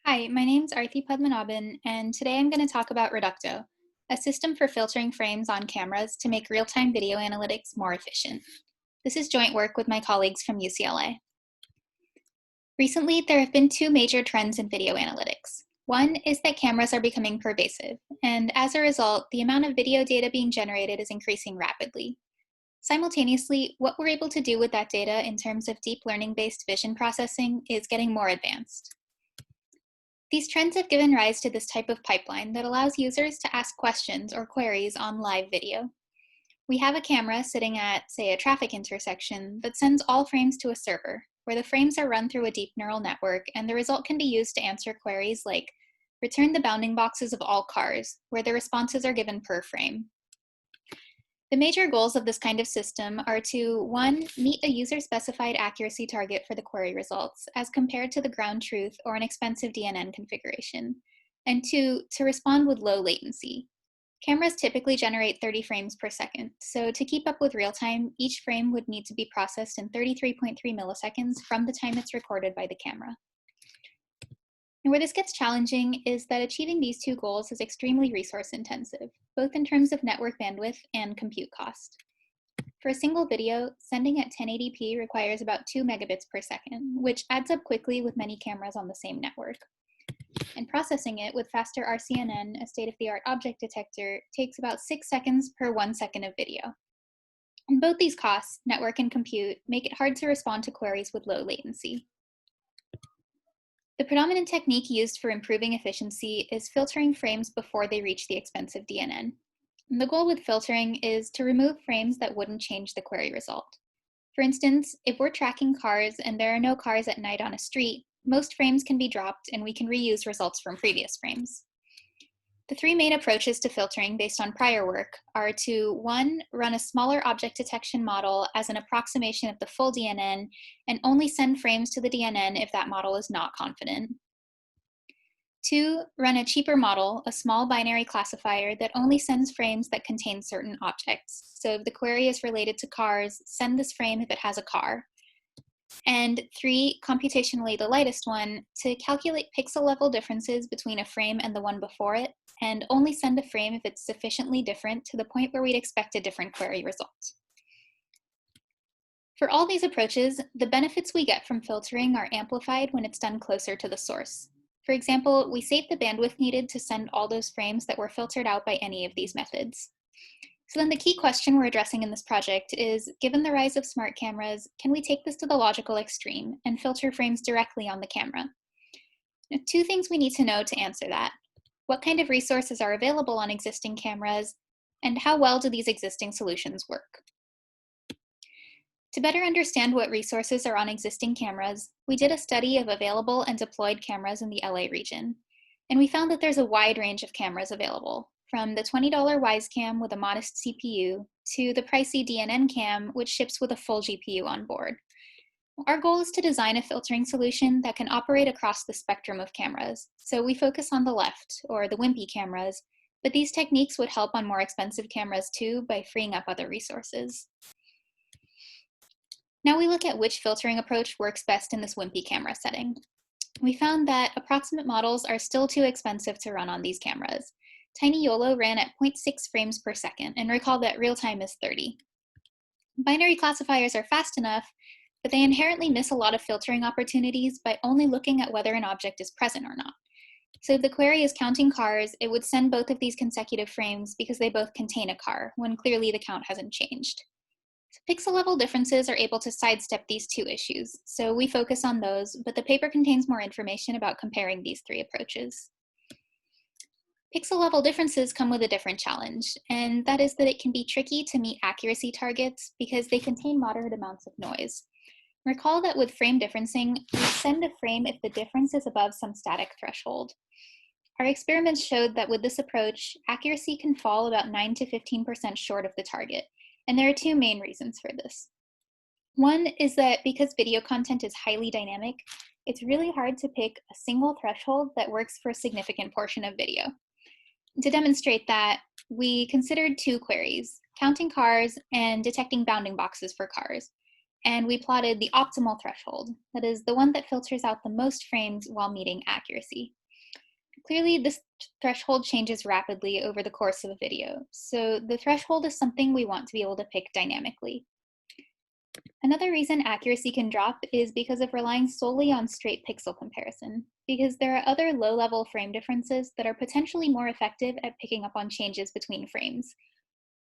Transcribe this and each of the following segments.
Hi, my name's Arthi Padmanabhan, and today I'm going to talk about Reducto, a system for filtering frames on cameras to make real-time video analytics more efficient. This is joint work with my colleagues from UCLA. Recently, there have been two major trends in video analytics. One is that cameras are becoming pervasive, and as a result, the amount of video data being generated is increasing rapidly. Simultaneously, what we're able to do with that data in terms of deep learning-based vision processing is getting more advanced. These trends have given rise to this type of pipeline that allows users to ask questions or queries on live video. We have a camera sitting at, say, a traffic intersection that sends all frames to a server, where the frames are run through a deep neural network, and the result can be used to answer queries like, return the bounding boxes of all cars, where the responses are given per frame. The major goals of this kind of system are to, one, meet a user-specified accuracy target for the query results as compared to the ground truth or an expensive DNN configuration, and two, to respond with low latency. Cameras typically generate 30 frames per second, so to keep up with real time, each frame would need to be processed in 33.3 milliseconds from the time it's recorded by the camera. And where this gets challenging is that achieving these two goals is extremely resource intensive, both in terms of network bandwidth and compute cost. For a single video, sending at 1080p requires about 2 megabits per second, which adds up quickly with many cameras on the same network. And processing it with faster RCNN, a state-of-the-art object detector, takes about 6 seconds per 1 second of video. And both these costs, network and compute, make it hard to respond to queries with low latency. The predominant technique used for improving efficiency is filtering frames before they reach the expensive DNN. And the goal with filtering is to remove frames that wouldn't change the query result. For instance, if we're tracking cars and there are no cars at night on a street, most frames can be dropped and we can reuse results from previous frames. The three main approaches to filtering based on prior work are to, one, run a smaller object detection model as an approximation of the full DNN and only send frames to the DNN if that model is not confident. Two, run a cheaper model, a small binary classifier that only sends frames that contain certain objects. So if the query is related to cars, send this frame if it has a car. And three, computationally the lightest one, to calculate pixel level differences between a frame and the one before it, and only send a frame if it's sufficiently different to the point where we'd expect a different query result. For all these approaches, the benefits we get from filtering are amplified when it's done closer to the source. For example, we save the bandwidth needed to send all those frames that were filtered out by any of these methods. So then the key question we're addressing in this project is, given the rise of smart cameras, can we take this to the logical extreme and filter frames directly on the camera? Now, two things we need to know to answer that. What kind of resources are available on existing cameras, and how well do these existing solutions work? To better understand what resources are on existing cameras, we did a study of available and deployed cameras in the LA region. And we found that there's a wide range of cameras available, from the $20 WiseCam with a modest CPU to the pricey DNN cam, which ships with a full GPU on board. Our goal is to design a filtering solution that can operate across the spectrum of cameras. So we focus on the left, or the wimpy cameras, but these techniques would help on more expensive cameras too by freeing up other resources. Now we look at which filtering approach works best in this wimpy camera setting. We found that approximate models are still too expensive to run on these cameras. Tiny YOLO ran at 0.6 frames per second, and recall that real time is 30. Binary classifiers are fast enough, but they inherently miss a lot of filtering opportunities by only looking at whether an object is present or not. So if the query is counting cars, it would send both of these consecutive frames because they both contain a car, when clearly the count hasn't changed. Pixel level differences are able to sidestep these two issues, so we focus on those, but the paper contains more information about comparing these three approaches. Pixel level differences come with a different challenge, and that is that it can be tricky to meet accuracy targets because they contain moderate amounts of noise. Recall that with frame differencing, we send a frame if the difference is above some static threshold. Our experiments showed that with this approach, accuracy can fall about 9 to 15% short of the target, and there are two main reasons for this. One is that because video content is highly dynamic, it's really hard to pick a single threshold that works for a significant portion of video. To demonstrate that, we considered two queries, counting cars and detecting bounding boxes for cars. and we plotted the optimal threshold, that is, the one that filters out the most frames while meeting accuracy. Clearly, this threshold changes rapidly over the course of a video, so the threshold is something we want to be able to pick dynamically. Another reason accuracy can drop is because of relying solely on straight pixel comparison, because there are other low-level frame differences that are potentially more effective at picking up on changes between frames.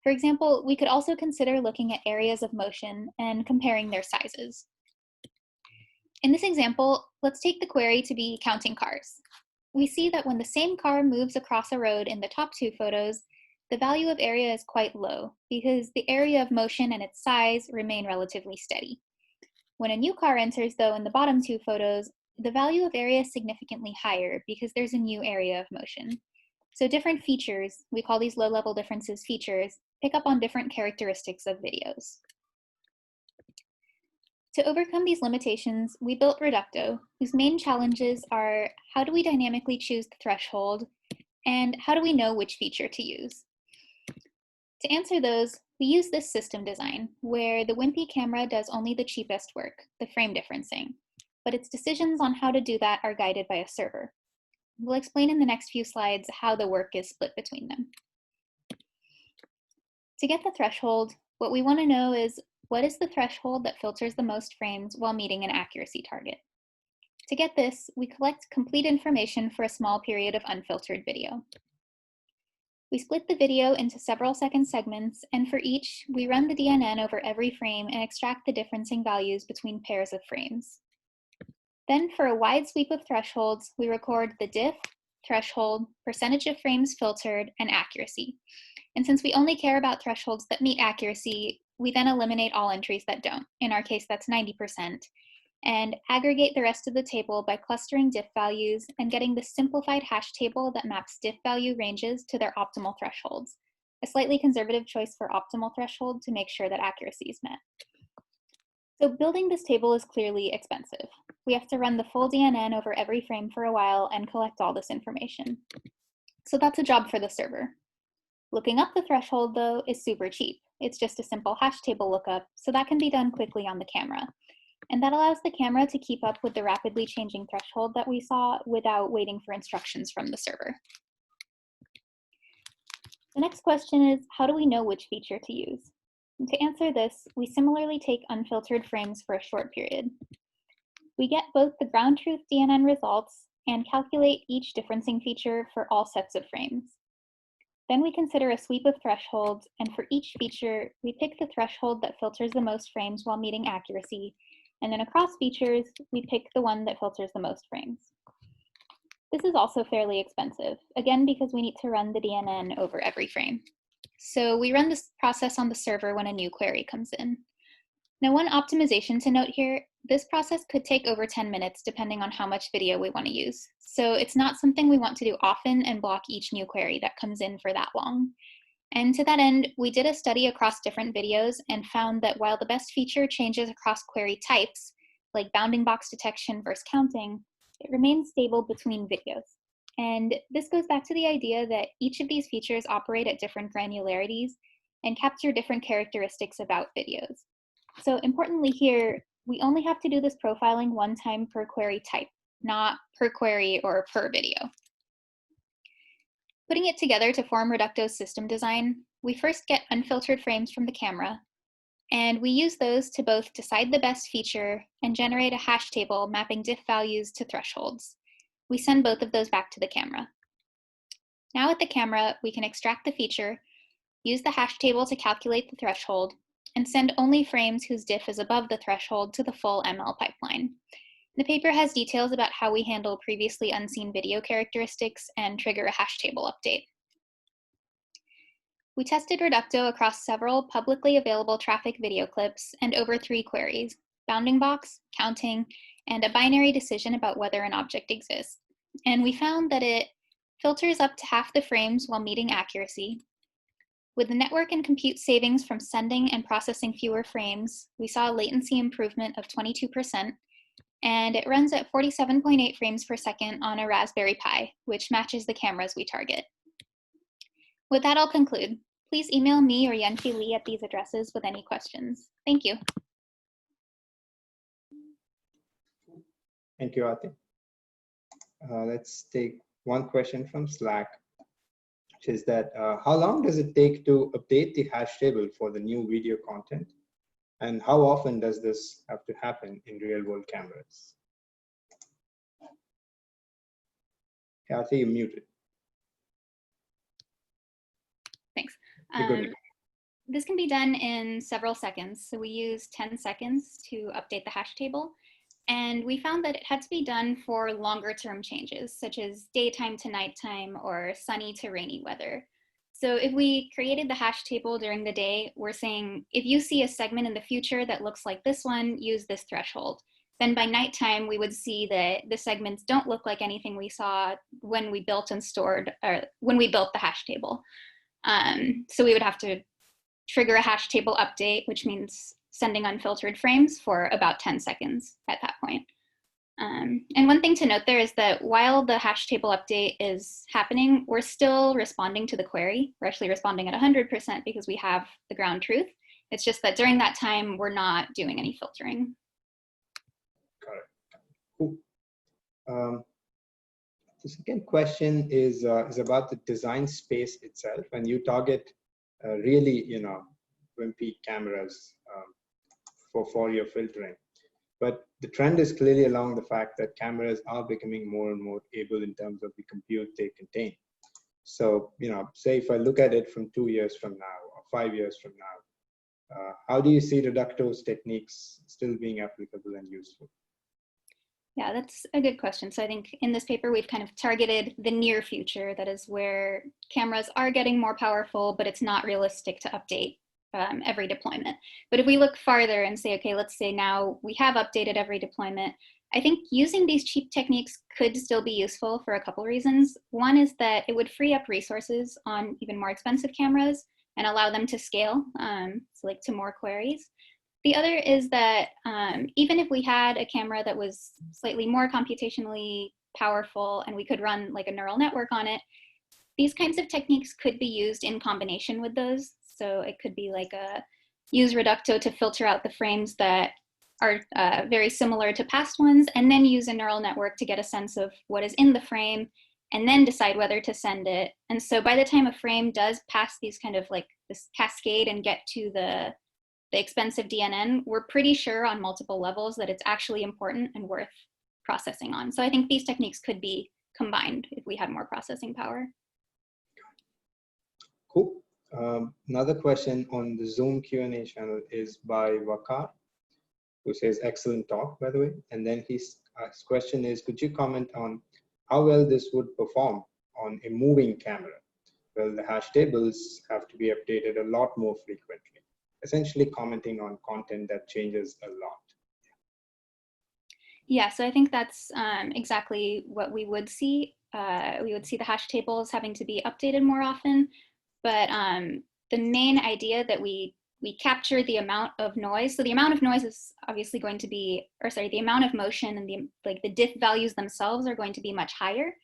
For example, we could also consider looking at areas of motion and comparing their sizes. In this example, let's take the query to be counting cars. We see that when the same car moves across a road in the top two photos, the value of area is quite low because the area of motion and its size remain relatively steady. When a new car enters, though, in the bottom two photos, the value of area is significantly higher because there's a new area of motion. So different features, we call these low-level differences features, pick up on different characteristics of videos. To overcome these limitations, we built Reducto, whose main challenges are how do we dynamically choose the threshold, and how do we know which feature to use? To answer those, we use this system design, where the wimpy camera does only the cheapest work, the frame differencing, but its decisions on how to do that are guided by a server. We'll explain in the next few slides how the work is split between them. To get the threshold, what we want to know is what is the threshold that filters the most frames while meeting an accuracy target? To get this, we collect complete information for a small period of unfiltered video. We split the video into several second segments, and for each, we run the DNN over every frame and extract the differencing values between pairs of frames. Then, for a wide sweep of thresholds, we record the diff, threshold, percentage of frames filtered, and accuracy. And since we only care about thresholds that meet accuracy, we then eliminate all entries that don't. In our case, that's 90%, and aggregate the rest of the table by clustering diff values and getting the simplified hash table that maps diff value ranges to their optimal thresholds, a slightly conservative choice for optimal threshold to make sure that accuracy is met. So building this table is clearly expensive. We have to run the full DNN over every frame for a while and collect all this information. So that's a job for the server. Looking up the threshold, though, is super cheap. It's just a simple hash table lookup, so that can be done quickly on the camera. And that allows the camera to keep up with the rapidly changing threshold that we saw without waiting for instructions from the server. The next question is, how do we know which feature to use? And to answer this, we similarly take unfiltered frames for a short period. We get both the ground truth DNN results and calculate each differencing feature for all sets of frames. Then we consider a sweep of thresholds, and for each feature, we pick the threshold that filters the most frames while meeting accuracy, and then across features, we pick the one that filters the most frames. This is also fairly expensive, again because we need to run the DNN over every frame. So we run this process on the server when a new query comes in. Now, one optimization to note here, this process could take over 10 minutes depending on how much video we want to use. So it's not something we want to do often and block each new query that comes in for that long. And to that end, we did a study across different videos and found that while the best feature changes across query types, like bounding box detection versus counting, it remains stable between videos. And this goes back to the idea that each of these features operate at different granularities and capture different characteristics about videos. So importantly here, we only have to do this profiling one time per query type, not per query or per video. Putting it together to form Reducto's system design, we first get unfiltered frames from the camera, and we use those to both decide the best feature and generate a hash table mapping diff values to thresholds. We send both of those back to the camera. Now at the camera, we can extract the feature, use the hash table to calculate the threshold, and send only frames whose diff is above the threshold to the full ML pipeline. The paper has details about how we handle previously unseen video characteristics and trigger a hash table update. We tested Reducto across several publicly available traffic video clips and over 3 queries: bounding box, counting, and a binary decision about whether an object exists. And we found that it filters up to half the frames while meeting accuracy. With the network and compute savings from sending and processing fewer frames, we saw a latency improvement of 22%, and it runs at 47.8 frames per second on a Raspberry Pi, which matches the cameras we target. With that, I'll conclude. Please email me or Yanqi Lee at these addresses with any questions. Thank you. Thank you, Ati. Let's take one question from Slack, which is that how long does it take to update the hash table for the new video content? And how often does this have to happen in real world cameras? Kathy, you're muted. Thanks. You're good. This can be done in several seconds. So we use 10 seconds to update the hash table. And we found that it had to be done for longer term changes, such as daytime to nighttime or sunny to rainy weather. So if we created the hash table during the day, we're saying, if you see a segment in the future that looks like this one, use this threshold. Then by nighttime, we would see that the segments don't look like anything we saw when we built and stored, or when we built the hash table. So we would have to trigger a hash table update, which means sending unfiltered frames for about 10 seconds at that point. And one thing to note there is that while the hash table update is happening, we're still responding to the query. We're actually responding at 100% because we have the ground truth. It's just that during that time, we're not doing any filtering. Got it. Cool. The second question is about the design space itself, and you target really, wimpy cameras for your filtering. But the trend is clearly along the fact that cameras are becoming more and more able in terms of the compute they contain. So, say if I look at it from 2 years from now or 5 years from now, how do you see Reducto's techniques still being applicable and useful? Yeah, that's a good question. So I think in this paper, we've kind of targeted the near future. That is where cameras are getting more powerful, but it's not realistic to update every deployment. But if we look farther and say, okay, let's say now we have updated every deployment, I think using these cheap techniques could still be useful for a couple reasons. One is that it would free up resources on even more expensive cameras and allow them to scale, so like to more queries. The other is that even if we had a camera that was slightly more computationally powerful and we could run like a neural network on it, these kinds of techniques could be used in combination with those. So it could be like use Reducto to filter out the frames that are very similar to past ones, and then use a neural network to get a sense of what is in the frame, and then decide whether to send it. And so by the time a frame does pass these kind of like this cascade and get to the expensive DNN, we're pretty sure on multiple levels that it's actually important and worth processing on. So I think these techniques could be combined if we had more processing power. Cool. Another question on the Zoom Q&A channel is by Wakar, who says, excellent talk, by the way. And then his question is, could you comment on how well this would perform on a moving camera? Well, the hash tables have to be updated a lot more frequently, essentially commenting on content that changes a lot. Yeah, so I think that's exactly what we would see. We would see the hash tables having to be updated more often, but the main idea that we capture the amount of noise. So the amount of noise is obviously going to be, the amount of motion and the diff values themselves are going to be much higher.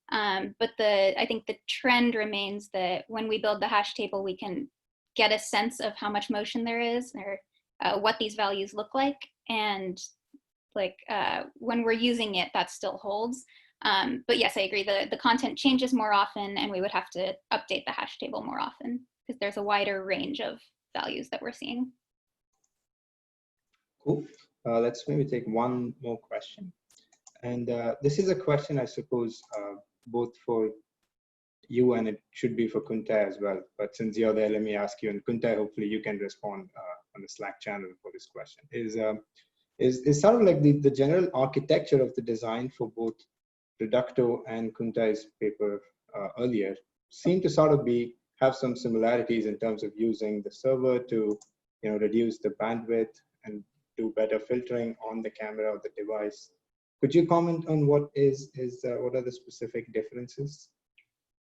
But I think the trend remains that when we build the hash table, we can get a sense of how much motion there is or what these values look like. And when we're using it, that still holds. But yes, I agree. The content changes more often, and we would have to update the hash table more often because there's a wider range of values that we're seeing. Cool. Let's maybe take one more question. And this is a question, I suppose, both for you and it should be for Kunta as well. But since you're there, let me ask you, and Kunta, hopefully you can respond on the Slack channel for this question. Is sort of like the general architecture of the design for both Reducto and Kunta's paper earlier seem to sort of have some similarities in terms of using the server to reduce the bandwidth and do better filtering on the camera or the device. Could you comment on what are the specific differences?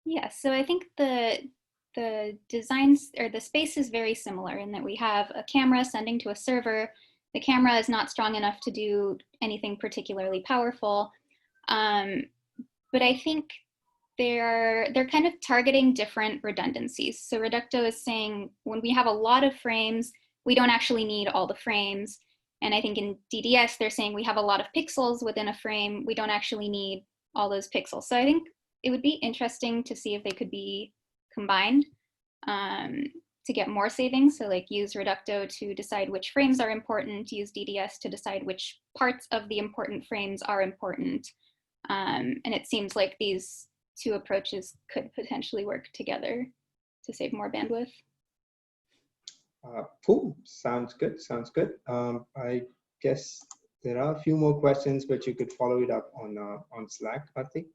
Yeah, so I think the designs or the space is very similar in that we have a camera sending to a server. The camera is not strong enough to do anything particularly powerful, but I think they're kind of targeting different redundancies. So Reducto is saying when we have a lot of frames, we don't actually need all the frames. And I think in DDS, they're saying we have a lot of pixels within a frame. We don't actually need all those pixels. So I think it would be interesting to see if they could be combined to get more savings. So like use Reducto to decide which frames are important, use DDS to decide which parts of the important frames are important. And it seems like these two approaches could potentially work together to save more bandwidth. Cool. Sounds good. Sounds good. I guess there are a few more questions, but you could follow it up on Slack, I think.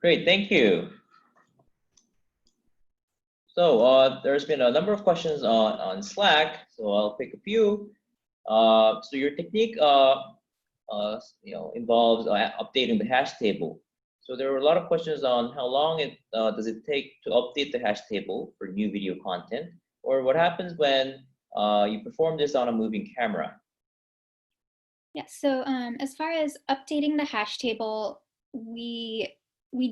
Great, thank you. So there's been a number of questions on Slack, so I'll pick a few. So your technique involves updating the hash table. So there were a lot of questions on how long does it take to update the hash table for new video content, or what happens when you perform this on a moving camera. Yeah, so as far as updating the hash table, we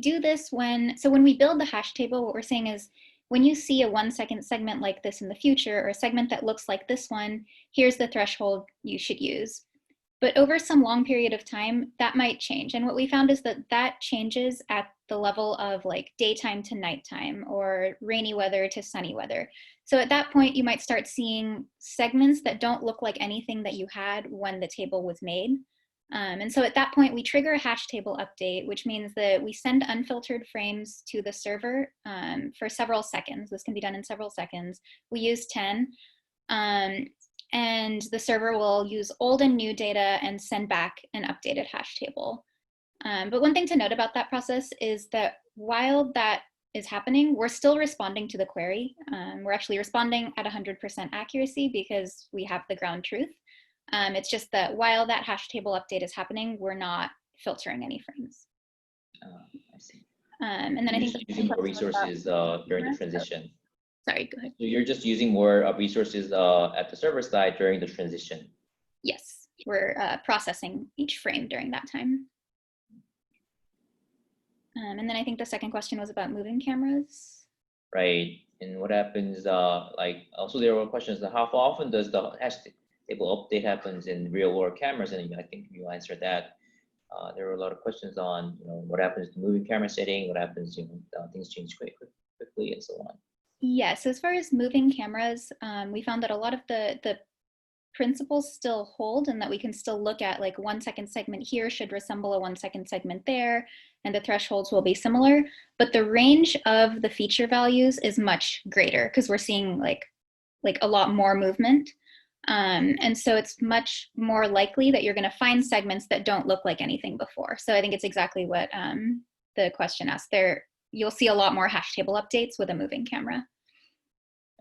do this when we build the hash table, what we're saying is when you see a 1 second segment like this in the future, or a segment that looks like this one, here's the threshold you should use. But over some long period of time, that might change. And what we found is that that changes at the level of like daytime to nighttime, or rainy weather to sunny weather. So at that point, you might start seeing segments that don't look like anything that you had when the table was made. And so at that point, we trigger a hash table update, which means that we send unfiltered frames to the server for several seconds. This can be done in several seconds. We use 10. And the server will use old and new data and send back an updated hash table. But one thing to note about that process is that while that is happening, we're still responding to the query. We're actually responding at 100% accuracy because we have the ground truth. It's just that while that hash table update is happening, we're not filtering any frames. I see. And then I think using more resources during the transition. Sorry, go ahead. So you're just using more resources at the server side during the transition. Yes, we're processing each frame during that time. And then I think the second question was about moving cameras. Right, and what happens, also there were questions, how often does the hash table update happens in real world cameras? And I think you answered that. There were a lot of questions on, what happens to moving camera setting, what happens, things change quickly and so on. Yeah, so as far as moving cameras, we found that a lot of the principles still hold, and that we can still look at like 1 second segment here should resemble a 1 second segment there, and the thresholds will be similar, but the range of the feature values is much greater because we're seeing like a lot more movement. And so it's much more likely that you're going to find segments that don't look like anything before. So I think it's exactly what the question asked there. You'll see a lot more hash table updates with a moving camera.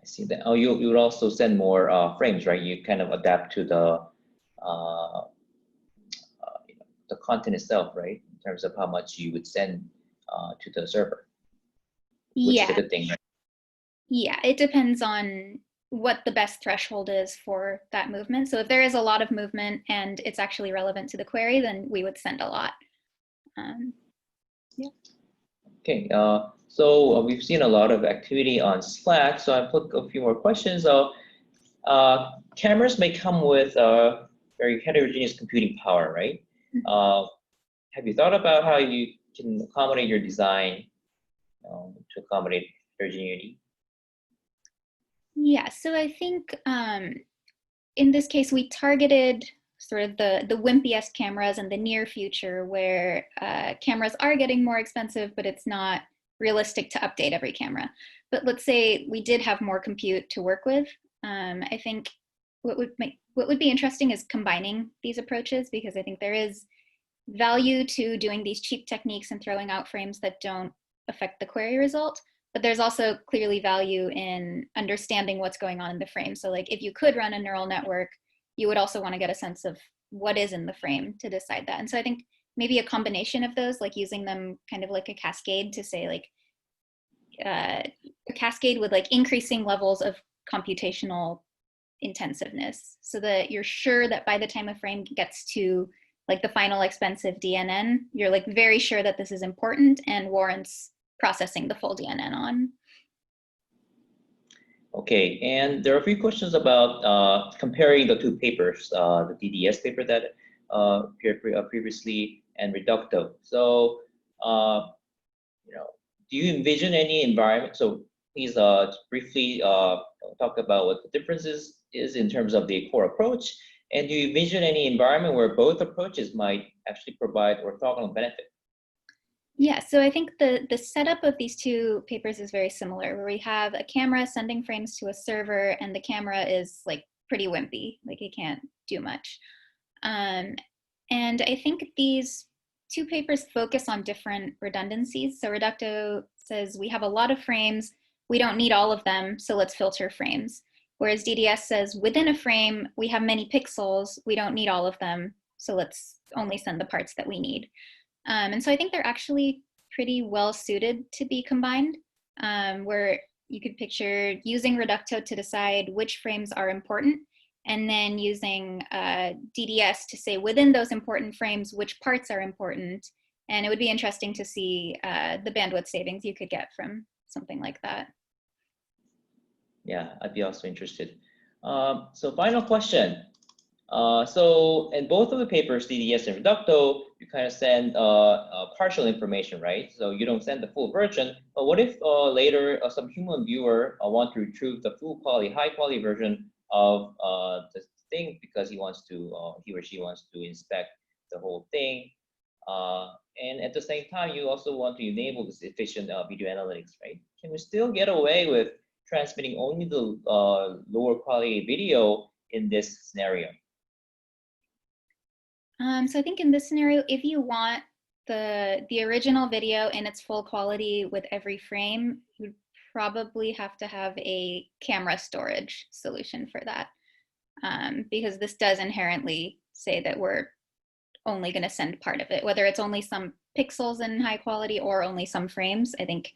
I see that. Oh, you would also send more frames, right? You kind of adapt to the content itself, right? In terms of how much you would send to the server, which is a good thing, right? Yeah, it depends on what the best threshold is for that movement. So if there is a lot of movement and it's actually relevant to the query, then we would send a lot. Yeah. Okay, so we've seen a lot of activity on Slack, so I put a few more questions. Cameras may come with very heterogeneous computing power, right? Have you thought about how you can accommodate your design to accommodate heterogeneity? Yeah, so I think in this case, we targeted sort of the wimpiest cameras in the near future, where cameras are getting more expensive, but it's not realistic to update every camera. But let's say we did have more compute to work with. I think what would be interesting is combining these approaches, because I think there is value to doing these cheap techniques and throwing out frames that don't affect the query result. But there's also clearly value in understanding what's going on in the frame. So like if you could run a neural network, you would also want to get a sense of what is in the frame to decide that. And so I think maybe a combination of those, like using them kind of like a cascade to say like a cascade with like increasing levels of computational intensiveness, so that you're sure that by the time a frame gets to like the final expensive DNN, you're like very sure that this is important and warrants processing the full DNN on. Okay, and there are a few questions about comparing the two papers, the DDS paper that appeared previously and Reducto. So, you know, do you envision any environment? So please briefly talk about what the differences is in terms of the core approach, and do you envision any environment where both approaches might actually provide orthogonal benefit? Yeah, so I think the setup of these two papers is very similar, where we have a camera sending frames to a server, and the camera is like pretty wimpy, like it can't do much. And I think these two papers focus on different redundancies. So Reducto says we have a lot of frames, we don't need all of them, so let's filter frames. Whereas DDS says within a frame, we have many pixels, we don't need all of them, so let's only send the parts that we need. And so I think they're actually pretty well suited to be combined, where you could picture using Reducto to decide which frames are important, and then using DDS to say within those important frames, which parts are important. And it would be interesting to see the bandwidth savings you could get from something like that. Yeah, I'd be also interested. So final question. So in both of the papers, DDS and Reducto, you kind of send partial information, right? So you don't send the full version. But what if later some human viewer want to retrieve the full quality, high quality version of the thing because he wants to, he or she wants to inspect the whole thing. And at the same time, you also want to enable this efficient video analytics, right? Can we still get away with transmitting only the lower quality video in this scenario? So I think in this scenario, if you want the original video in its full quality with every frame, you would probably have to have a camera storage solution for that, because this does inherently say that we're only going to send part of it, whether it's only some pixels in high quality or only some frames. I think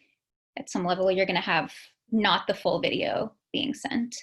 at some level you're going to have not the full video being sent.